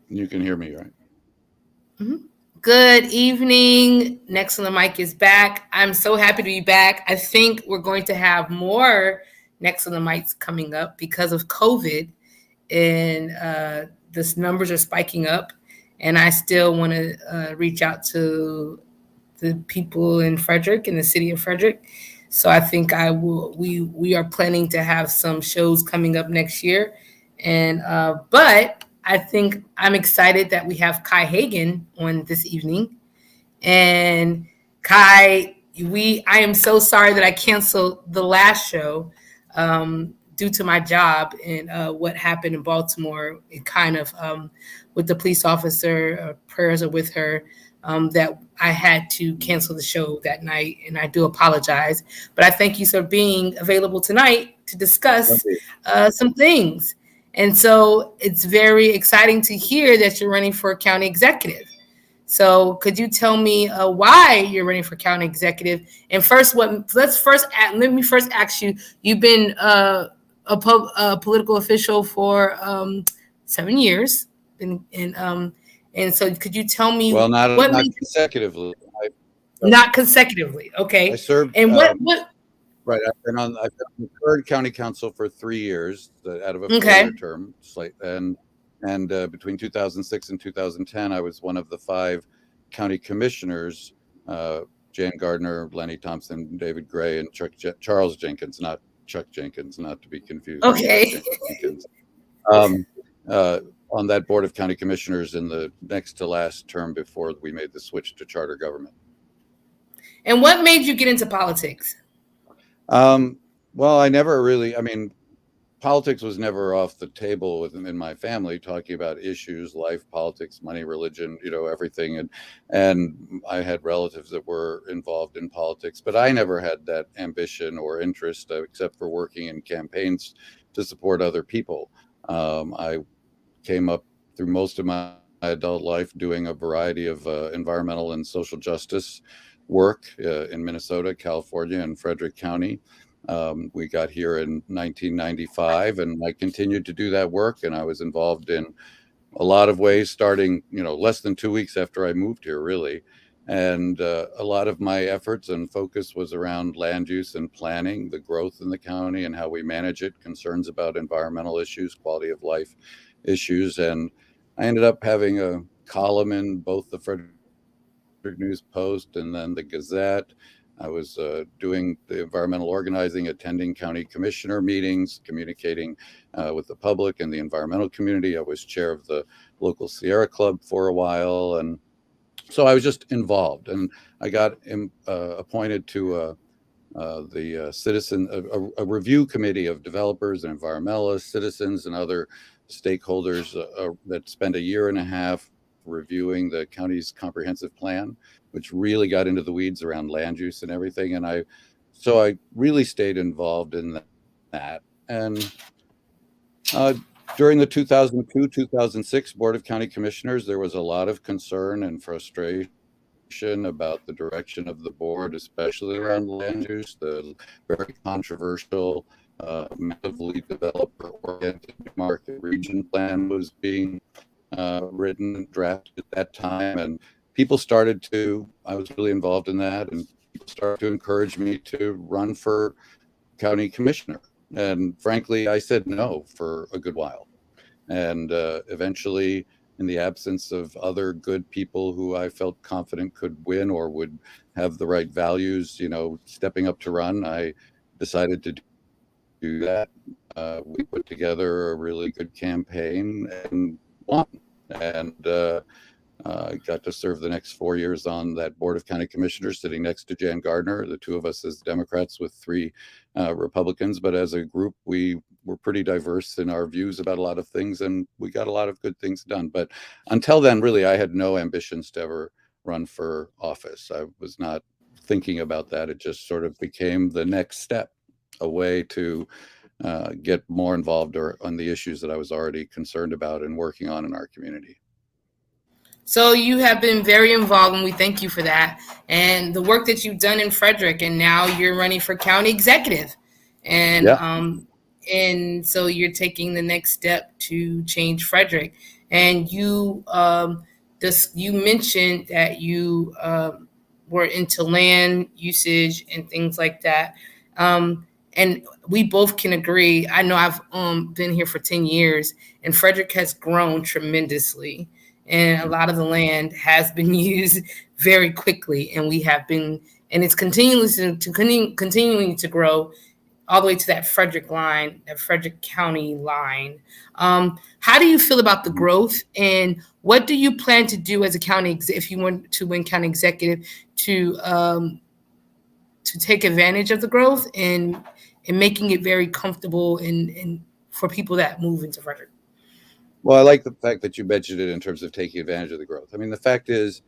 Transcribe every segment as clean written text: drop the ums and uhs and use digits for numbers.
You can hear me, right? Mhm. Good evening. Next on the mic is back. I'm so happy to be back. I think we're going to have more Next on the mics coming up because of COVID, and this numbers are spiking up. And I still want to reach out to the people in Frederick, in the city of Frederick. So I think I will. We are planning to have some shows coming up next year, and but I think I'm excited that we have Kai Hagen on this evening. And Kai, we I am so sorry that I canceled the last show due to my job and what happened in Baltimore. It kind of with the police officer, prayers are with her. That I had to cancel the show that night, and I do apologize. But I thank you for being available tonight to discuss Okay. some things. And so it's very exciting to hear that you're running for county executive. So, could you tell me why you're running for county executive? And first, let me first ask you. You've been a political official for 7 years, and so could you tell me Well, not what not made you consecutively. not consecutively? I Okay, served and what? right. I've been on the current county council for 3 years out of a Okay, 4-year term. And between 2006 and 2010, I was one of the 5 county commissioners: uh, Jan Gardner, Lenny Thompson, David Gray, and Charles Jenkins, not Chuck Jenkins, not to be confused with Chuck okay. Jenkins. Um, uh, on that board of county commissioners in the next to last term before we made the switch to charter government. And what made you get into politics? Um, well, I never really, I mean, politics was never off the table in my family, talking about issues, life, politics, money, religion, everything. And I had relatives that were involved in politics, but I never had that ambition or interest, except for working in campaigns to support other people. I came up through most of my adult life doing a variety of environmental and social justice work in Minnesota, California, and Frederick County. We got here in 1995, and I continued to do that work. And I was involved in a lot of ways, starting less than 2 weeks after I moved here, really. And a lot of my efforts and focus was around land use and planning, the growth in the county and how we manage it, concerns about environmental issues, quality of life issues. And I ended up having a column in both the Frederick News Post and then the Gazette. I was doing the environmental organizing, attending county commissioner meetings, communicating with the public and the environmental community. I was chair of the local Sierra Club for a while. And so I was just involved. And I got appointed to a review committee of developers and environmentalists, citizens, and other stakeholders that spent a year and a half reviewing the county's comprehensive plan, which really got into the weeds around land use and everything. So I really stayed involved in that. And uh, during the 2002-2006 Board of County Commissioners, there was a lot of concern and frustration about the direction of the board, especially around land use. The very controversial, massively developer-oriented New Market Region Plan was being written and drafted at that time. And I was really involved in that, and people started to encourage me to run for county commissioner. And frankly, I said no for a good while. And eventually, in the absence of other good people who I felt confident could win or would have the right values, stepping up to run, I decided to do that. We put together a really good campaign and won. And I got to serve the next 4 years on that board of county commissioners, sitting next to Jan Gardner, the two of us as Democrats with 3 Republicans. But as a group, we were pretty diverse in our views about a lot of things, and we got a lot of good things done. But until then, really, I had no ambitions to ever run for office. I was not thinking about that. It just sort of became the next step, a way to get more involved on the issues that I was already concerned about and working on in our community. So you have been very involved, and we thank you for that. And the work that you've done in Frederick, and now you're running for county executive, and Yeah. um, and so you're taking the next step to change Frederick. And you mentioned that you were into land usage and things like that. And we both can agree. I know I've been here for 10 years, and Frederick has grown tremendously. And a lot of the land has been used very quickly, and we have been, and it's continuing to grow all the way to that Frederick line, that Frederick County line. How do you feel about the growth, and what do you plan to do as a if you want to win county executive, to take advantage of the growth and making it very comfortable and for people that move into Frederick? Well, I like the fact that you mentioned it in terms of taking advantage of the growth. I mean, the fact is,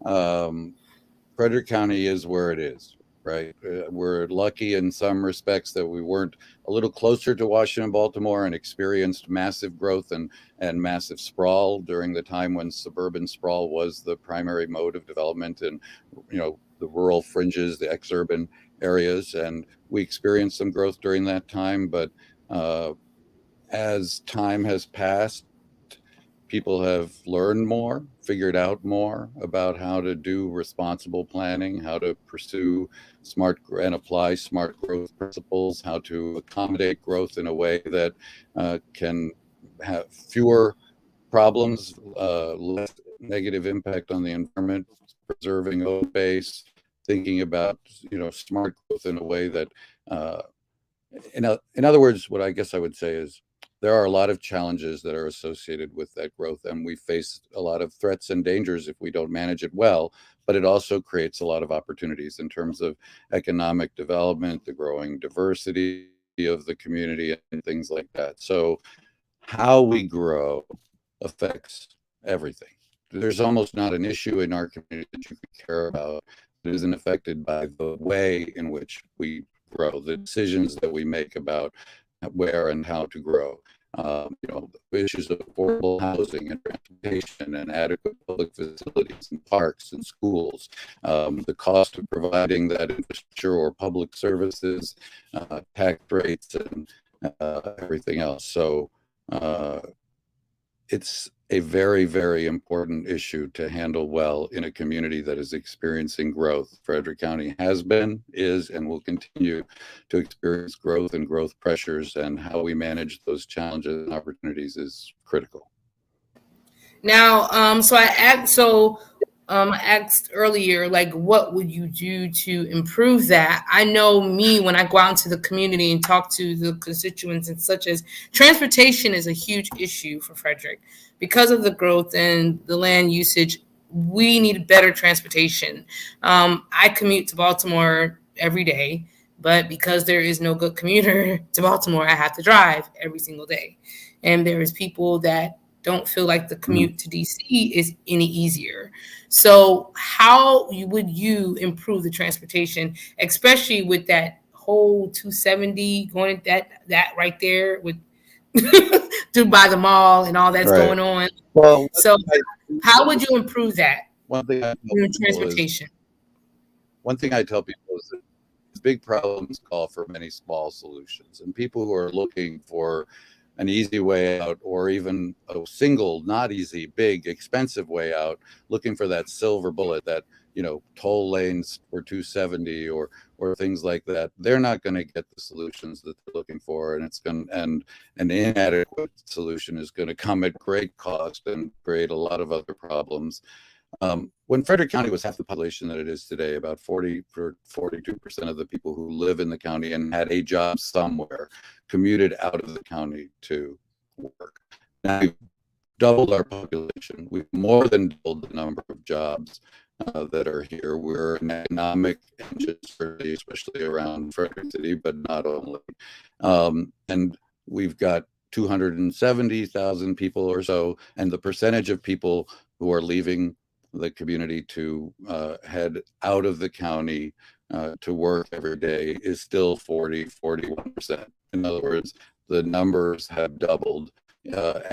Frederick County is where it is, right? We're lucky in some respects that we weren't a little closer to Washington, Baltimore, and experienced massive growth and massive sprawl during the time when suburban sprawl was the primary mode of development, and the rural fringes, the ex-urban areas, and we experienced some growth during that time. But as time has passed, people have learned more, figured out more about how to do responsible planning, how to pursue smart and apply smart growth principles, how to accommodate growth in a way that can have fewer problems, less negative impact on the environment, preserving open space, thinking about smart growth in a way that, in other words, what I guess I would say is there are a lot of challenges that are associated with that growth, and we face a lot of threats and dangers if we don't manage it well. But it also creates a lot of opportunities in terms of economic development, the growing diversity of the community, and things like that. So how we grow affects everything. There's almost not an issue in our community that you could care about that isn't affected by the way in which we grow, the decisions that we make about where and how to grow. Issues of affordable housing and transportation and adequate public facilities and parks and schools, the cost of providing that infrastructure or public services, tax rates, and everything else. So it's a very, very important issue to handle well in a community that is experiencing growth. Frederick County has been, is, and will continue to experience growth and growth pressures, and how we manage those challenges and opportunities is critical. Now, I asked earlier, like, what would you do to improve that? I know me, when I go out into the community and talk to the constituents, and such as transportation is a huge issue for Frederick because of the growth and the land usage. We need better transportation. I commute to Baltimore every day, but because there is no good commuter to Baltimore, I have to drive every single day. And there is people that don't feel like the commute to DC is any easier. So how would you improve the transportation, especially with that whole 270 going that right there with through by the mall and all that's Right. going on? Well, So how would you improve that? One thing Transportation. One thing I tell people is that big problems call for many small solutions, and people who are looking for an easy way out, or even a single, not easy, big, expensive way out, looking for that silver bullet, that toll lanes for 270 or things like that, they're not going to get the solutions that they're looking for, and and an inadequate solution is going to come at great cost and create a lot of other problems. When Frederick County was half the population that it is today, about 42% of the people who live in the county and had a job somewhere commuted out of the county to work. Now we've doubled our population. We've more than doubled the number of jobs that are here. We're an economic engine, especially around Frederick City, but not only. And we've got 270,000 people or so, and the percentage of people who are leaving the community to head out of the county to work every day is still 41%. In other words, the numbers have doubled.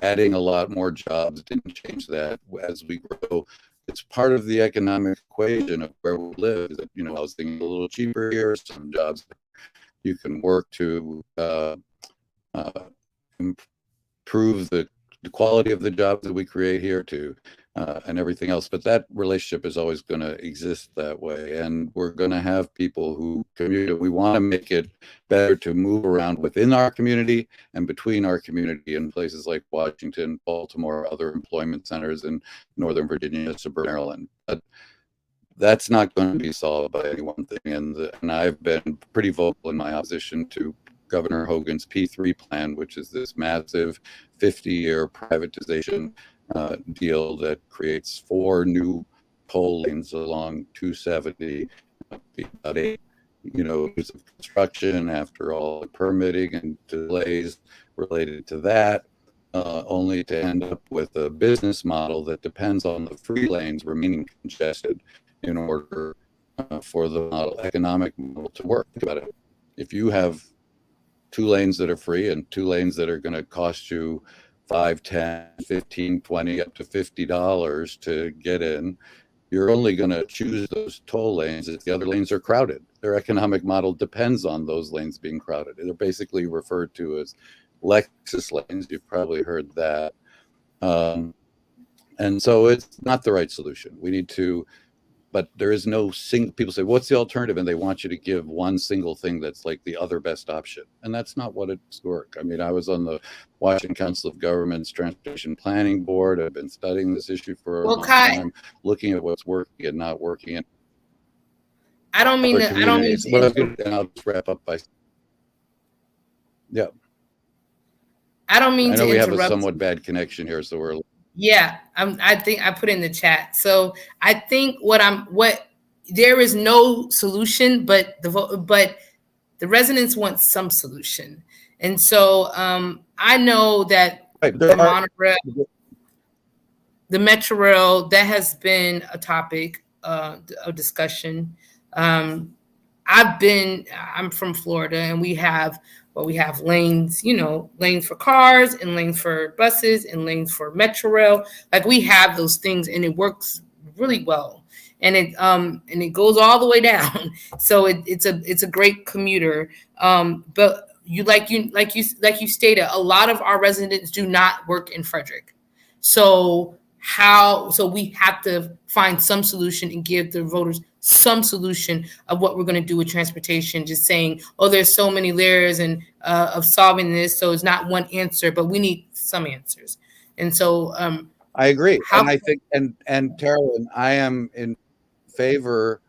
Adding a lot more jobs didn't change that. As we grow, it's part of the economic equation of where we live. That housing is a little cheaper here. Some jobs you can work to improve the the quality of the jobs that we create here to and everything else. But that relationship is always going to exist that way. And we're going to have people who commute. We want to make it better to move around within our community and between our community in places like Washington, Baltimore, other employment centers in Northern Virginia, suburban Maryland. But that's not going to be solved by any one thing. And I've been pretty vocal in my opposition to Governor Hogan's P3 plan, which is this massive 50-year privatization deal that creates 4 new toll lanes along 270, about 8 years of construction after all the permitting and delays related to that, only to end up with a business model that depends on the free lanes remaining congested in order for the economic model to work. Think about it. If you have 2 lanes that are free and 2 lanes that are going to cost you $5, $10, $15, $20, up to $50 to get in, you're only going to choose those toll lanes if the other lanes are crowded. Their economic model depends on those lanes being crowded. They're basically referred to as Lexus lanes. You've probably heard that. And so it's not the right solution. We need to, but there is no single, people say, what's the alternative? And they want you to give one single thing that's like the other best option. And that's not what it's work. I mean, I was on the Washington Council of Governments Transportation Planning Board. I've been studying this issue for a long time, looking at what's working and not working. And I don't mean to, and I'll just wrap up by, yeah. I don't mean to interrupt. I know we have a somewhat bad connection here, so we're. Yeah, I think I put in the chat. So I think there is no solution, but the residents want some solution. And so I know that the monorail, the Metro Rail, that has been a topic of discussion. I'm from Florida, and we have lanes, lanes for cars and lanes for buses and lanes for Metro Rail. Like, we have those things, and it works really well. And it goes all the way down. So it's a great commuter. But like you stated, a lot of our residents do not work in Frederick. So we have to find some solution and give the voters some solution of what we're going to do with transportation. Just saying, there's so many layers and of solving this, so it's not one answer, but we need some answers. And so I agree. And I think, and Carolyn, I am in favor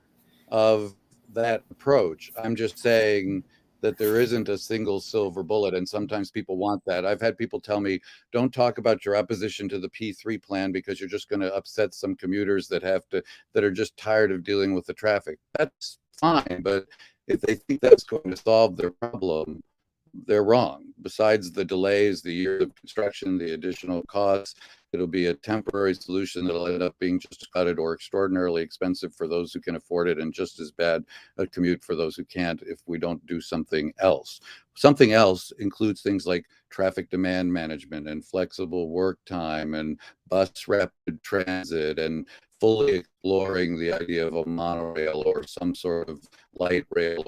of that approach. I'm just saying that there isn't a single silver bullet, and sometimes people want that. I've had people tell me, don't talk about your opposition to the P3 plan because you're just going to upset some commuters that are just tired of dealing with the traffic. That's fine, but if they think that's going to solve their problem, they're wrong. Besides the delays, the years of construction, the additional costs, it'll be a temporary solution that'll end up being just crowded or extraordinarily expensive for those who can afford it, and just as bad a commute for those who can't if we don't do something else. Something else includes things like traffic demand management and flexible work time and bus rapid transit, and fully exploring the idea of a monorail or some sort of light rail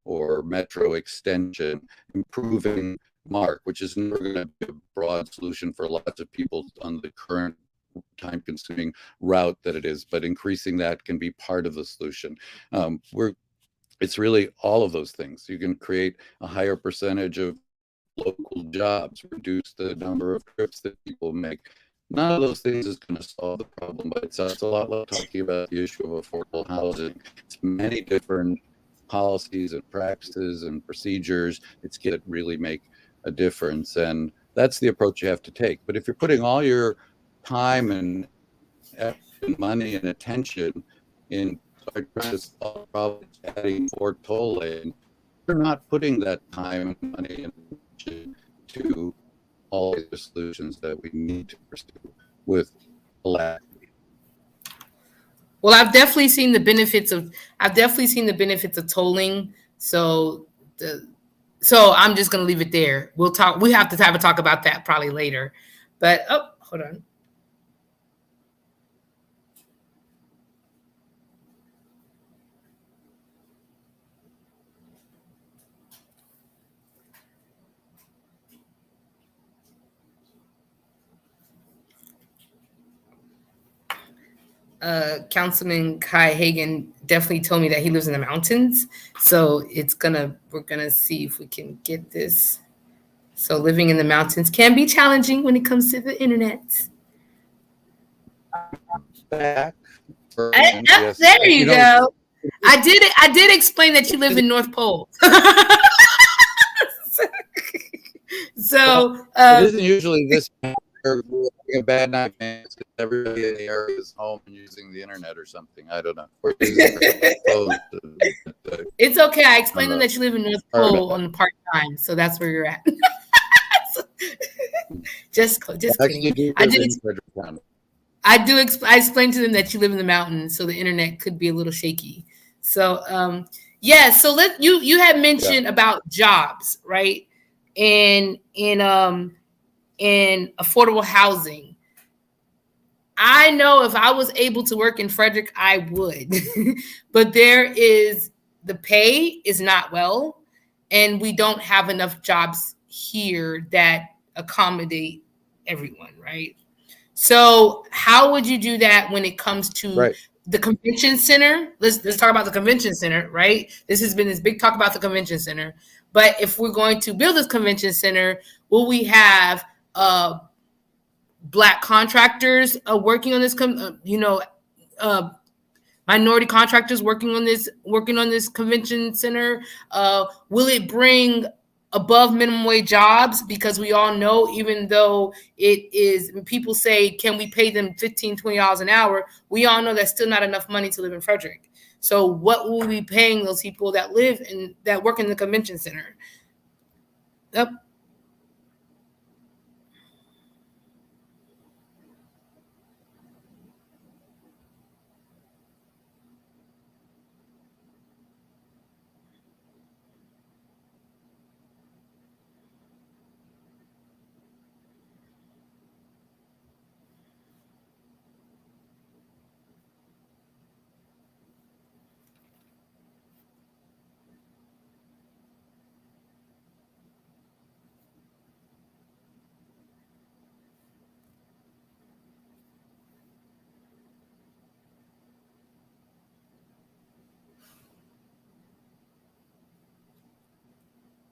or metro extension, improving MARC, which is never going to be a broad solution for lots of people on the current time-consuming route that it is, but increasing that can be part of the solution. It's really all of those things. You can create a higher percentage of local jobs, reduce the number of trips that people make. None of those things is going to solve the problem, but it's a lot like talking about the issue of affordable housing. It's many different policies and practices and procedures. It's going to really make a difference, and that's the approach you have to take. But if you're putting all your time and money and attention in trying to solve problems, adding 4 toll lanes, you're not putting that time and money and attention to all the solutions that we need to pursue with alacrity. Well, I've definitely seen the benefits of tolling. So I'm just going to leave it there. We have to have a talk about that probably later. But, hold on. Councilman Kai Hagen definitely told me that he lives in the mountains. So we're gonna see if we can get this. So living in the mountains can be challenging when it comes to the internet. Back. Yes. There you go. I did explain that you live in North Pole. So it isn't usually this a bad night because everybody in the area is home and using the internet or something. I don't know. It's okay. I explained them that you live in North Pole on part time, so that's where you're at. just kidding. I explained to them that you live in the mountains, so the internet could be a little shaky. So yeah. So you had mentioned about jobs, right? And in affordable housing. I know if I was able to work in Frederick, I would. But the pay is not well, and we don't have enough jobs here that accommodate everyone, right? So how would you do that when it comes to the convention center? Let's talk about the convention center, right? This has been this big talk about the convention center. But if we're going to build this convention center, will we have Black contractors working on this? Minority contractors working on this convention center. Will it bring above minimum wage jobs? Because we all know, even though it is, people say, can we pay them $15, $20 an hour? We all know that's still not enough money to live in Frederick. So what will we be paying those people that work in the convention center? Yep.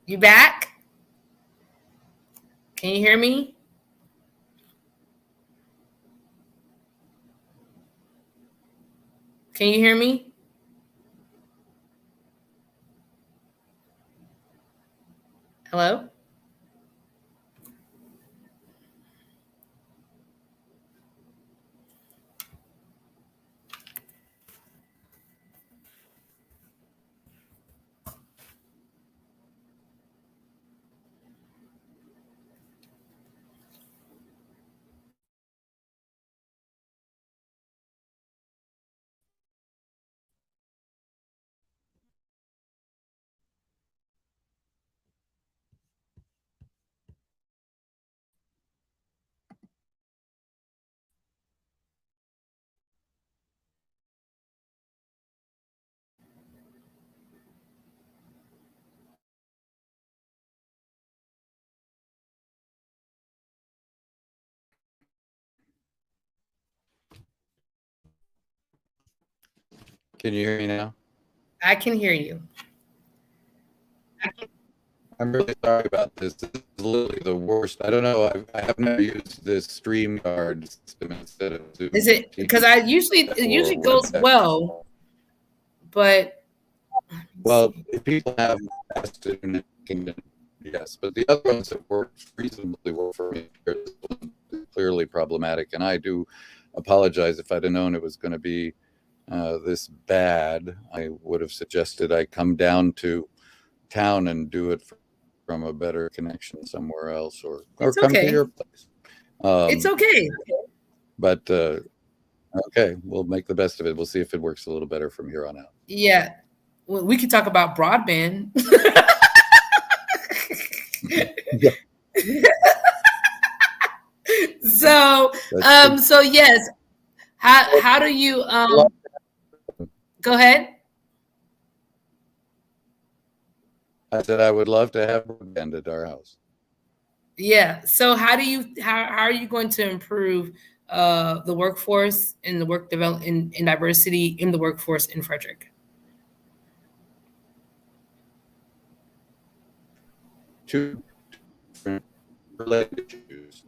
You back? Can you hear me? Can you hear me? Hello? Can you hear me now? I can hear you. I'm really sorry about this. This is literally the worst. I don't know. I have never used this StreamYard system instead of Zoom. Is it because it usually goes well, but if people have yes, but the other ones have worked reasonably well for me. Clearly problematic, and I do apologize if I'd have known it was going to be this bad. I would have suggested I come down to town and do it from a better connection somewhere else, or come to your place. It's okay. But okay, we'll make the best of it. We'll see if it works a little better from here on out. Yeah. Well, we could talk about broadband. So yes. How do you go ahead? I said I would love to have broadband at our house. Yeah. So how are you going to improve the workforce and the work development and diversity in the workforce in Frederick? Two different related issues.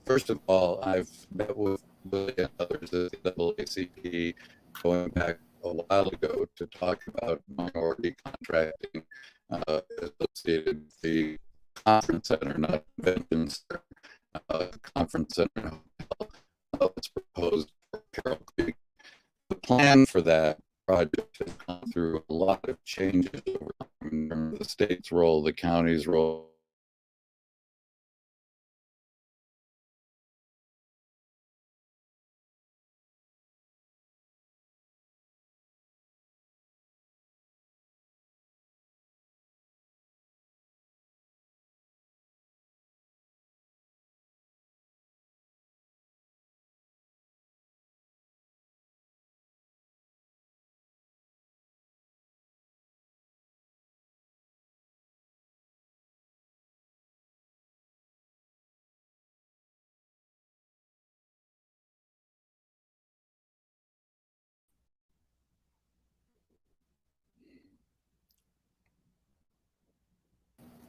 First of all, I've met with Willie and others at the NAACP going back a while ago to talk about minority contracting associated with the conference center, not convention center, conference center hotel that's proposed for Carroll Creek. The plan for that project has gone through a lot of changes over time in terms of the state's role, the county's role.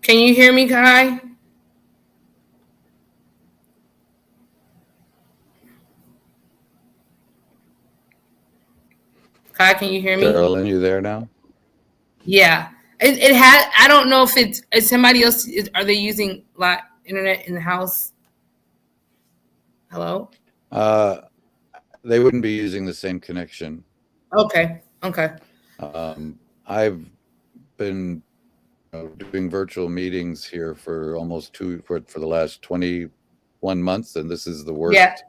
Can you hear me, Kai? Kai, can you hear me? Carolyn, you there now? Yeah. It had. I don't know if it's somebody else. Are they using like internet in the house? Hello. They wouldn't be using the same connection. Okay. Okay. I've been doing virtual meetings here for almost for the last 21 months, and this is the worst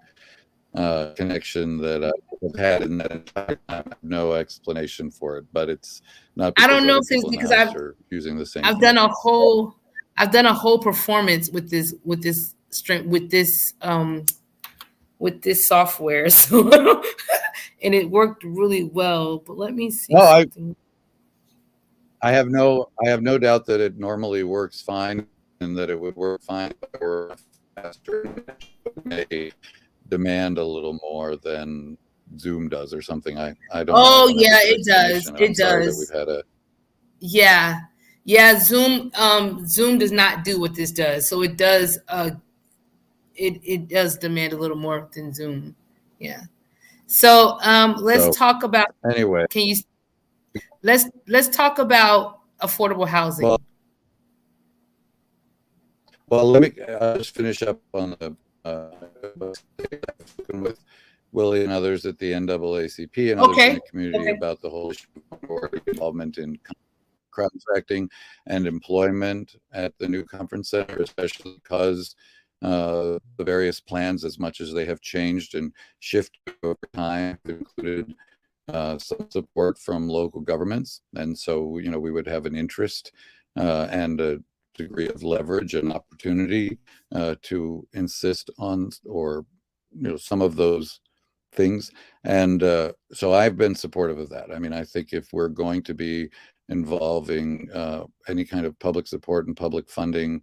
connection that I've had in that entire time. I have no explanation for it, but it's not. I don't know if it's because I've using the same. I've done a whole performance with this software, so and it worked really well. But let me see. No, I have no doubt that it normally works fine and that it would work fine or faster. It may demand a little more than Zoom does or something. I don't. Oh yeah, it does. It does. We've had a. Yeah. Zoom does not do what this does. So it does. It does demand a little more than Zoom. Yeah. So let's talk about. Anyway. Can you? Let's talk about affordable housing. Well, let me just finish up on the with Willie and others at the NAACP and others in the community about the whole issue of minority involvement in contracting and employment at the new conference center, especially because the various plans, as much as they have changed and shifted over time, included some support from local governments, and so we would have an interest and a degree of leverage and opportunity to insist on or some of those things, and so I've been supportive of that. I mean, I think if we're going to be involving any kind of public support and public funding,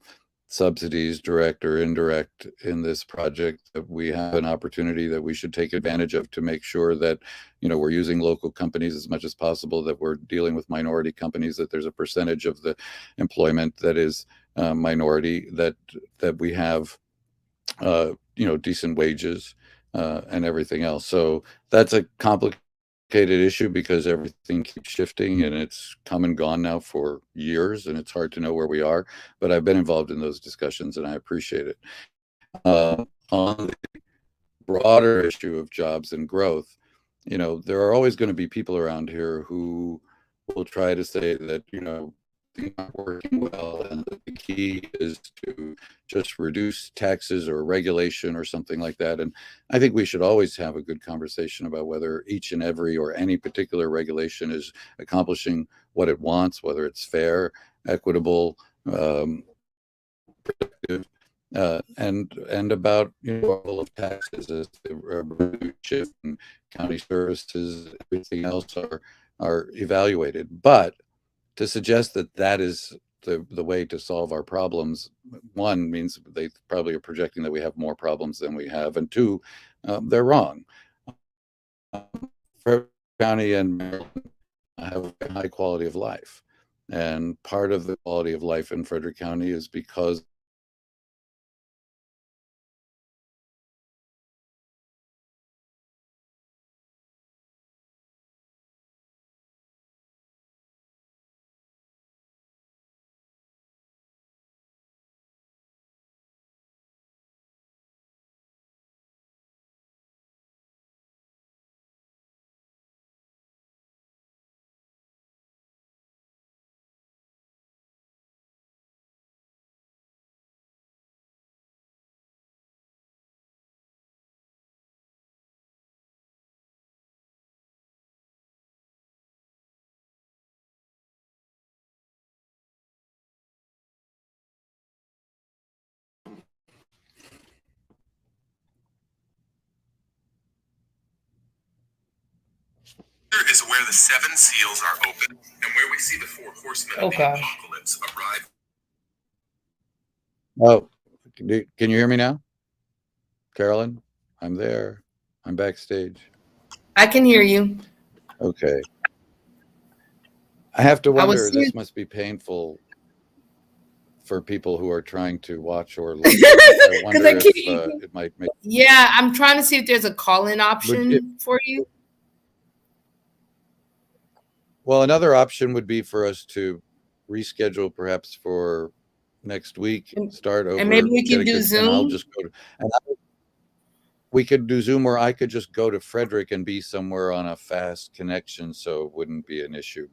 subsidies, direct or indirect, in this project, that we have an opportunity that we should take advantage of to make sure that we're using local companies as much as possible, that we're dealing with minority companies, that there's a percentage of the employment that is minority, that we have decent wages and everything else. So that's a complicated issue because everything keeps shifting and it's come and gone now for years and it's hard to know where we are, but I've been involved in those discussions and I appreciate it. On the broader issue of jobs and growth, there are always going to be people around here who will try to say that things aren't working well and the key is to just reduce taxes or regulation or something like that. And I think we should always have a good conversation about whether each and every or any particular regulation is accomplishing what it wants, whether it's fair, equitable, productive, and about level of taxes as the revenue shift and county services, everything else are evaluated. But to suggest that is the way to solve our problems. One means they probably are projecting that we have more problems than we have, and two, they're wrong. Frederick County and Maryland have a high quality of life, and part of the quality of life in Frederick County is because is where the seven seals are open and where we see the four horsemen of the apocalypse arrive. Oh, can you hear me now, Carolyn? I'm there. I'm backstage. I can hear you. Okay. I have to wonder, this must be painful for people who are trying to watch or listen. I wonder if it might make... Yeah, I'm trying to see if there's a call-in option for you. Well, another option would be for us to reschedule perhaps for next week, start over. And maybe we can do Zoom. And I'll just go to... we could do Zoom, or I could just go to Frederick and be somewhere on a fast connection, so it wouldn't be an issue.